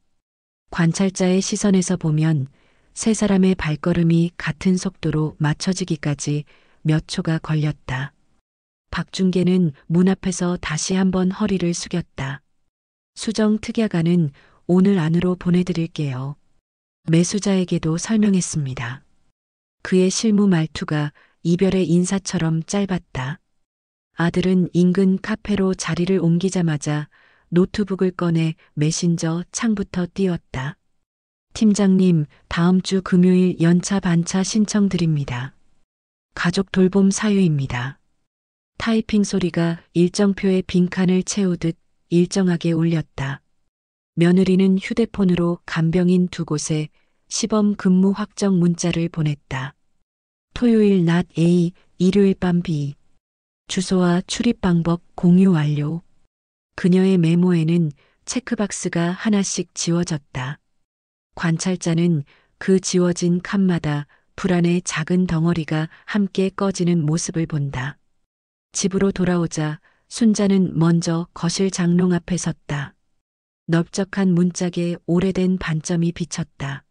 관찰자의 시선에서 보면 세 사람의 발걸음이 같은 속도로 맞춰지기까지 몇 초가 걸렸다. 박중계는 문 앞에서 다시 한번 허리를 숙였다. 수정 특약안은 오늘 안으로 보내드릴게요. 매수자에게도 설명했습니다. 그의 실무 말투가 이별의 인사처럼 짧았다. 아들은 인근 카페로 자리를 옮기자마자 노트북을 꺼내 메신저 창부터 띄웠다. 팀장님, 다음 주 금요일 연차 반차 신청드립니다. 가족 돌봄 사유입니다. 타이핑 소리가 일정표의 빈칸을 채우듯 일정하게 울렸다. 며느리는 휴대폰으로 간병인 두 곳에 시범 근무 확정 문자를 보냈다. 토요일 낮 A, 일요일 밤 B. 주소와 출입 방법 공유 완료. 그녀의 메모에는 체크박스가 하나씩 지워졌다. 관찰자는 그 지워진 칸마다 불안의 작은 덩어리가 함께 꺼지는 모습을 본다. 집으로 돌아오자 순자는 먼저 거실 장롱 앞에 섰다. 넓적한 문짝에 오래된 반점이 비쳤다.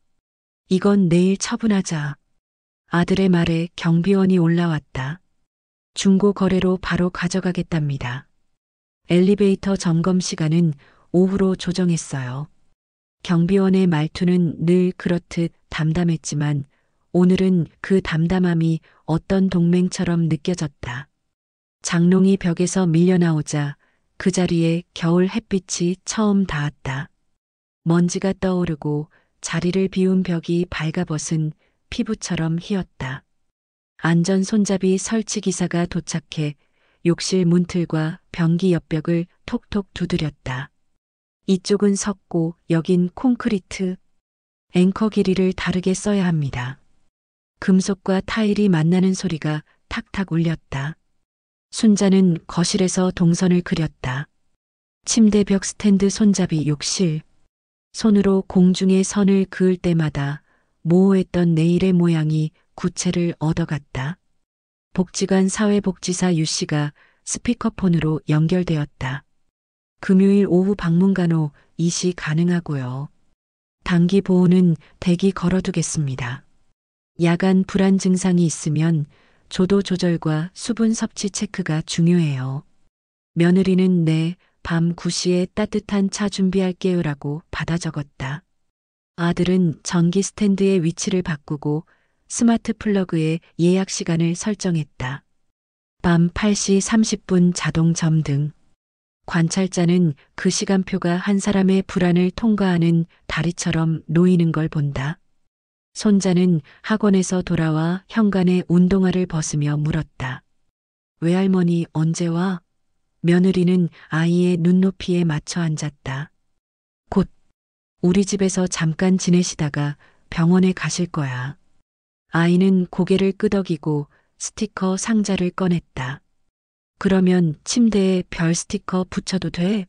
이건 내일 처분하자. 아들의 말에 경비원이 올라왔다. 중고 거래로 바로 가져가겠답니다. 엘리베이터 점검 시간은 오후로 조정했어요. 경비원의 말투는 늘 그렇듯 담담했지만 오늘은 그 담담함이 어떤 동맹처럼 느껴졌다. 장롱이 벽에서 밀려나오자 그 자리에 겨울 햇빛이 처음 닿았다. 먼지가 떠오르고 자리를 비운 벽이 발가벗은 피부처럼 휘었다. 안전 손잡이 설치 기사가 도착해 욕실 문틀과 변기 옆벽을 톡톡 두드렸다. 이쪽은 석고 여긴 콘크리트. 앵커 길이를 다르게 써야 합니다. 금속과 타일이 만나는 소리가 탁탁 울렸다. 순자는 거실에서 동선을 그렸다. 침대 벽 스탠드 손잡이 욕실. 손으로 공중에 선을 그을 때마다 모호했던 내일의 모양이 구체를 얻어갔다. 복지관 사회복지사 유 씨가 스피커폰으로 연결되었다. 금요일 오후 방문간호 이시 가능하고요. 단기 보호는 대기 걸어두겠습니다. 야간 불안 증상이 있으면 조도 조절과 수분 섭취 체크가 중요해요. 며느리는 네, 밤 9시에 따뜻한 차 준비할게요라고 받아 적었다. 아들은 전기 스탠드의 위치를 바꾸고 스마트 플러그에 예약 시간을 설정했다. 밤 8시 30분 자동 점등. 관찰자는 그 시간표가 한 사람의 불안을 통과하는 다리처럼 놓이는 걸 본다. 손자는 학원에서 돌아와 현관에 운동화를 벗으며 물었다. 외할머니 언제 와? 며느리는 아이의 눈높이에 맞춰 앉았다. 곧 우리 집에서 잠깐 지내시다가 병원에 가실 거야. 아이는 고개를 끄덕이고 스티커 상자를 꺼냈다. 그러면 침대에 별 스티커 붙여도 돼?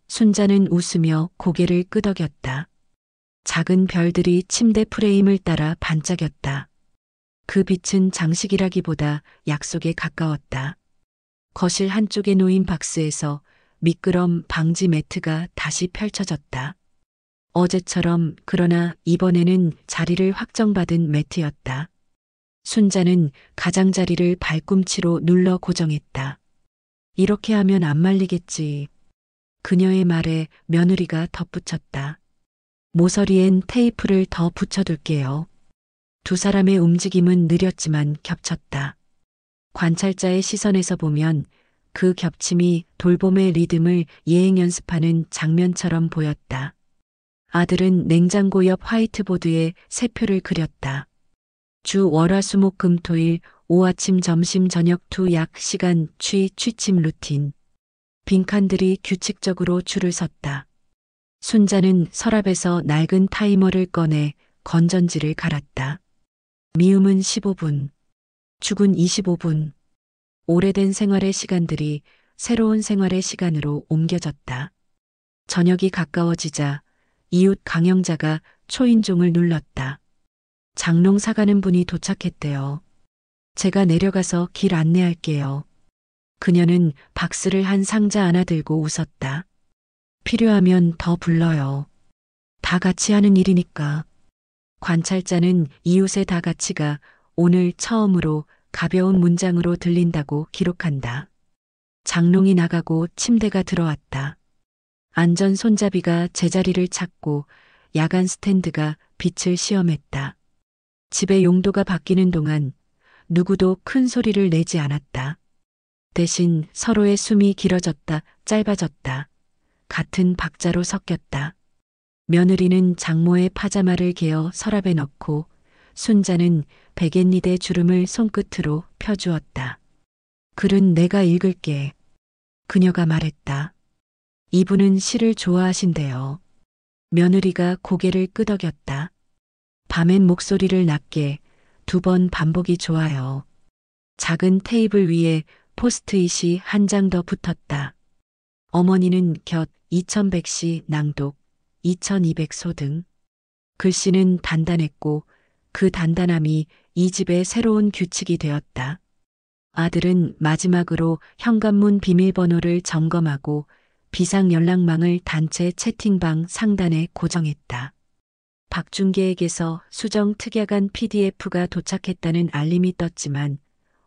순자는 웃으며 고개를 끄덕였다. 작은 별들이 침대 프레임을 따라 반짝였다. 그 빛은 장식이라기보다 약속에 가까웠다. 거실 한쪽에 놓인 박스에서 미끄럼 방지 매트가 다시 펼쳐졌다. 어제처럼 그러나 이번에는 자리를 확정받은 매트였다. 순자는 가장자리를 발꿈치로 눌러 고정했다. 이렇게 하면 안 말리겠지. 그녀의 말에 며느리가 덧붙였다. 모서리엔 테이프를 더 붙여둘게요. 두 사람의 움직임은 느렸지만 겹쳤다. 관찰자의 시선에서 보면 그 겹침이 돌봄의 리듬을 예행 연습하는 장면처럼 보였다. 아들은 냉장고 옆 화이트보드에 세표를 그렸다. 주 월화수목금토일 오아침 점심 저녁 투 약 시간 취침 루틴. 빈칸들이 규칙적으로 줄을 섰다. 순자는 서랍에서 낡은 타이머를 꺼내 건전지를 갈았다. 미음은 15분, 죽은 25분. 오래된 생활의 시간들이 새로운 생활의 시간으로 옮겨졌다. 저녁이 가까워지자 이웃 강영자가 초인종을 눌렀다. 장롱 사가는 분이 도착했대요. 제가 내려가서 길 안내할게요. 그녀는 박스를 한 상자 하나 들고 웃었다. 필요하면 더 불러요. 다 같이 하는 일이니까. 관찰자는 이웃의 다 같이가 오늘 처음으로 가벼운 문장으로 들린다고 기록한다. 장롱이 나가고 침대가 들어왔다. 안전 손잡이가 제자리를 찾고 야간 스탠드가 빛을 시험했다. 집의 용도가 바뀌는 동안 누구도 큰 소리를 내지 않았다. 대신 서로의 숨이 길어졌다, 짧아졌다. 같은 박자로 섞였다. 며느리는 장모의 파자마를 개어 서랍에 넣고 순자는 백엔리대 주름을 손끝으로 펴주었다. 글은 내가 읽을게. 그녀가 말했다. 이분은 시를 좋아하신대요. 며느리가 고개를 끄덕였다. 밤엔 목소리를 낮게 2번 반복이 좋아요. 작은 테이블 위에 포스트잇이 한 장 더 붙었다. 어머니는 곁 2100시 낭독, 2200소 등. 글씨는 단단했고 그 단단함이 이 집의 새로운 규칙이 되었다. 아들은 마지막으로 현관문 비밀번호를 점검하고 비상연락망을 단체 채팅방 상단에 고정했다. 박준계에게서 수정 특약안 PDF가 도착했다는 알림이 떴지만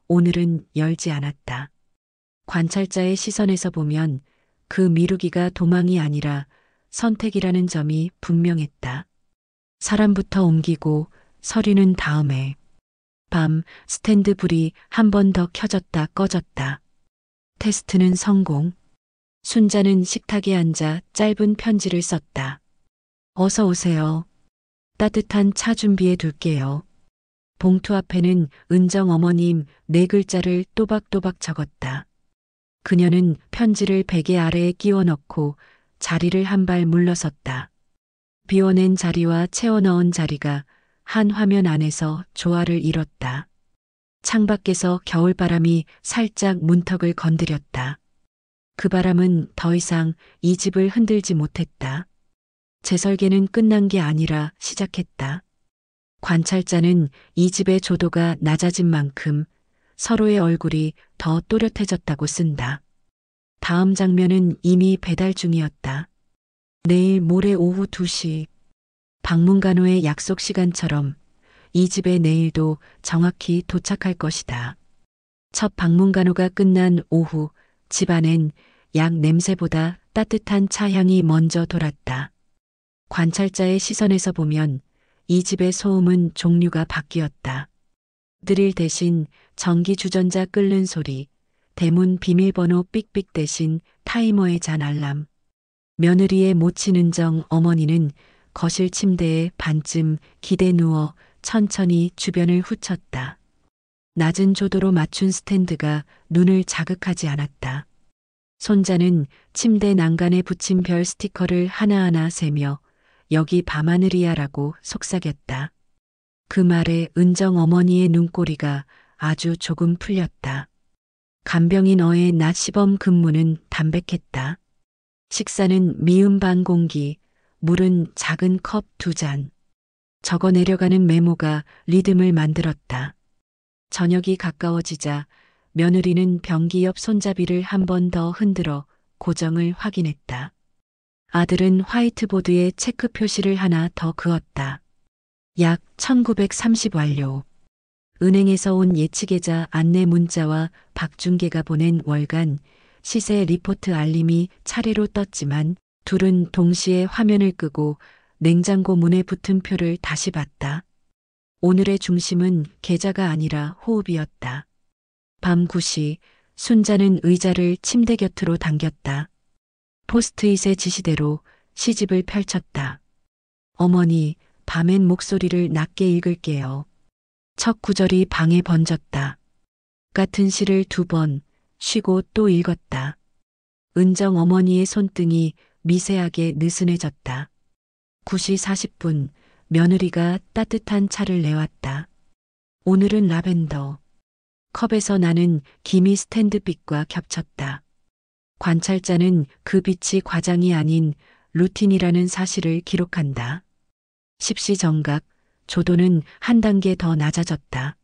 오늘은 열지 않았다. 관찰자의 시선에서 보면 그 미루기가 도망이 아니라 선택이라는 점이 분명했다. 사람부터 옮기고 서류는 다음에. 밤 스탠드 불이 한 번 더 켜졌다 꺼졌다. 테스트는 성공. 순자는 식탁에 앉아 짧은 편지를 썼다. 어서 오세요. 따뜻한 차 준비해 둘게요. 봉투 앞에는 은정 어머님 4글자를 또박또박 적었다. 그녀는 편지를 베개 아래에 끼워 넣고 자리를 한 발 물러섰다. 비워낸 자리와 채워 넣은 자리가 한 화면 안에서 조화를 이뤘다. 창밖에서 겨울바람이 살짝 문턱을 건드렸다. 그 바람은 더 이상 이 집을 흔들지 못했다. 재설계는 끝난 게 아니라 시작했다. 관찰자는 이 집의 조도가 낮아진 만큼 서로의 얼굴이 더 또렷해졌다고 쓴다. 다음 장면은 이미 배달 중이었다. 내일 모레 오후 2시. 방문간호의 약속 시간처럼 이 집에 내일도 정확히 도착할 것이다. 첫 방문간호가 끝난 오후 집안엔 약 냄새보다 따뜻한 차 향이 먼저 돌았다. 관찰자의 시선에서 보면 이 집의 소음은 종류가 바뀌었다. 드릴 대신 전기 주전자 끓는 소리, 대문 비밀번호 삑삑 대신 타이머의 잔 알람. 며느리의 모친 은정 어머니는 거실 침대에 반쯤 기대 누워 천천히 주변을 훑었다. 낮은 조도로 맞춘 스탠드가 눈을 자극하지 않았다. 손자는 침대 난간에 붙인 별 스티커를 하나하나 세며 여기 밤하늘이야라고 속삭였다. 그 말에 은정 어머니의 눈꼬리가 아주 조금 풀렸다. 간병인 어의 낮 시범 근무는 담백했다. 식사는 미음 반 공기, 물은 작은 컵 2잔. 적어 내려가는 메모가 리듬을 만들었다. 저녁이 가까워지자 며느리는 변기 옆 손잡이를 한 번 더 흔들어 고정을 확인했다. 아들은 화이트보드에 체크 표시를 하나 더 그었다. 약 1930 완료. 은행에서 온 예치계좌 안내 문자와 박중계가 보낸 월간 시세 리포트 알림이 차례로 떴지만 둘은 동시에 화면을 끄고 냉장고 문에 붙은 표를 다시 봤다. 오늘의 중심은 계좌가 아니라 호흡이었다. 밤 9시 순자는 의자를 침대 곁으로 당겼다. 포스트잇의 지시대로 시집을 펼쳤다. 어머니, 밤엔 목소리를 낮게 읽을게요. 첫 구절이 방에 번졌다. 같은 시를 2번 쉬고 또 읽었다. 은정 어머니의 손등이 미세하게 느슨해졌다. 9시 40분 며느리가 따뜻한 차를 내왔다. 오늘은 라벤더. 컵에서 나는 기미 스탠드빛과 겹쳤다. 관찰자는 그 빛이 과장이 아닌 루틴이라는 사실을 기록한다. 10시 정각, 조도는 한 단계 더 낮아졌다.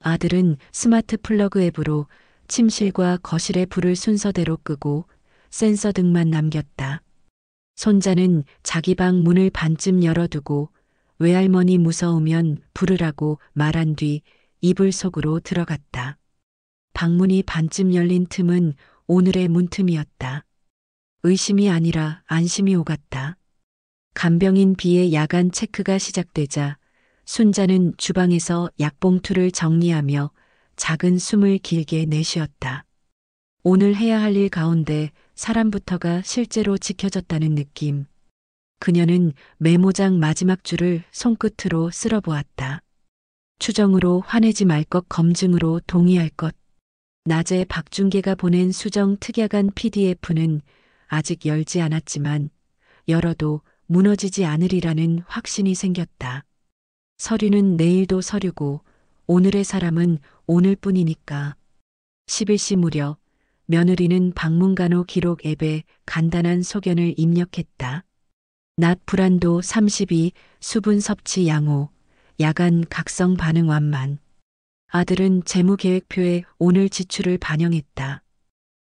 아들은 스마트 플러그 앱으로 침실과 거실의 불을 순서대로 끄고 센서 등만 남겼다. 손자는 자기 방 문을 반쯤 열어두고 외할머니 무서우면 부르라고 말한 뒤 이불 속으로 들어갔다. 방문이 반쯤 열린 틈은 오늘의 문틈이었다. 의심이 아니라 안심이 오갔다. 간병인 B의 야간 체크가 시작되자 순자는 주방에서 약봉투를 정리하며 작은 숨을 길게 내쉬었다. 오늘 해야 할 일 가운데 사람부터가 실제로 지켜졌다는 느낌. 그녀는 메모장 마지막 줄을 손끝으로 쓸어보았다. 추정으로 화내지 말 것, 검증으로 동의할 것. 낮에 박중계가 보낸 수정 특야간 PDF는 아직 열지 않았지만 열어도 무너지지 않으리라는 확신이 생겼다. 서류는 내일도 서류고 오늘의 사람은 오늘뿐이니까. 11시 무렵 며느리는 방문간호 기록 앱에 간단한 소견을 입력했다. 낮 불안도 32, 수분 섭취 양호, 야간 각성 반응 완만. 아들은 재무계획표에 오늘 지출을 반영했다.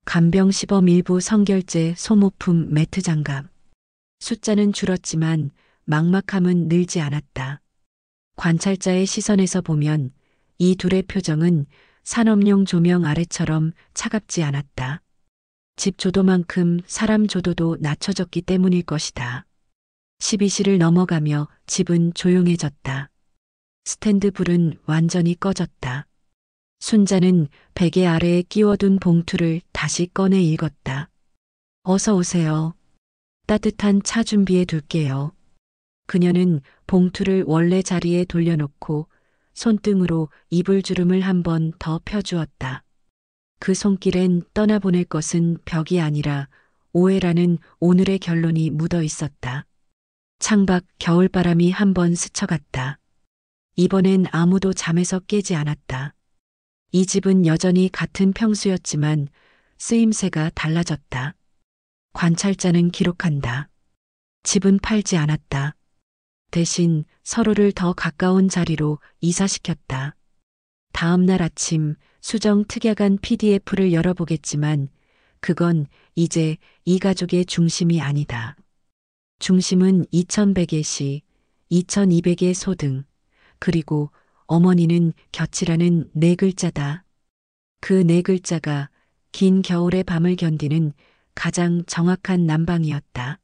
간병 시범 일부 성결제 소모품 매트 장갑. 숫자는 줄었지만 막막함은 늘지 않았다. 관찰자의 시선에서 보면 이 둘의 표정은 산업용 조명 아래처럼 차갑지 않았다. 집 조도만큼 사람 조도도 낮춰졌기 때문일 것이다. 12시를 넘어가며 집은 조용해졌다. 스탠드 불은 완전히 꺼졌다. 순자는 베개 아래에 끼워둔 봉투를 다시 꺼내 읽었다. 어서 오세요. 따뜻한 차 준비해 둘게요. 그녀는 봉투를 원래 자리에 돌려놓고 손등으로 이불주름을 한 번 더 펴주었다. 그 손길엔 떠나보낼 것은 벽이 아니라 오해라는 오늘의 결론이 묻어 있었다. 창밖 겨울바람이 한 번 스쳐갔다. 이번엔 아무도 잠에서 깨지 않았다. 이 집은 여전히 같은 평수였지만 쓰임새가 달라졌다. 관찰자는 기록한다. 집은 팔지 않았다. 대신 서로를 더 가까운 자리로 이사시켰다. 다음 날 아침 수정 특야간 PDF를 열어보겠지만 그건 이제 이 가족의 중심이 아니다. 중심은 2100의 시, 2200의 소등, 그리고 어머니는 곁이라는 4글자다. 그 4글자가 긴 겨울의 밤을 견디는 가장 정확한 난방이었다.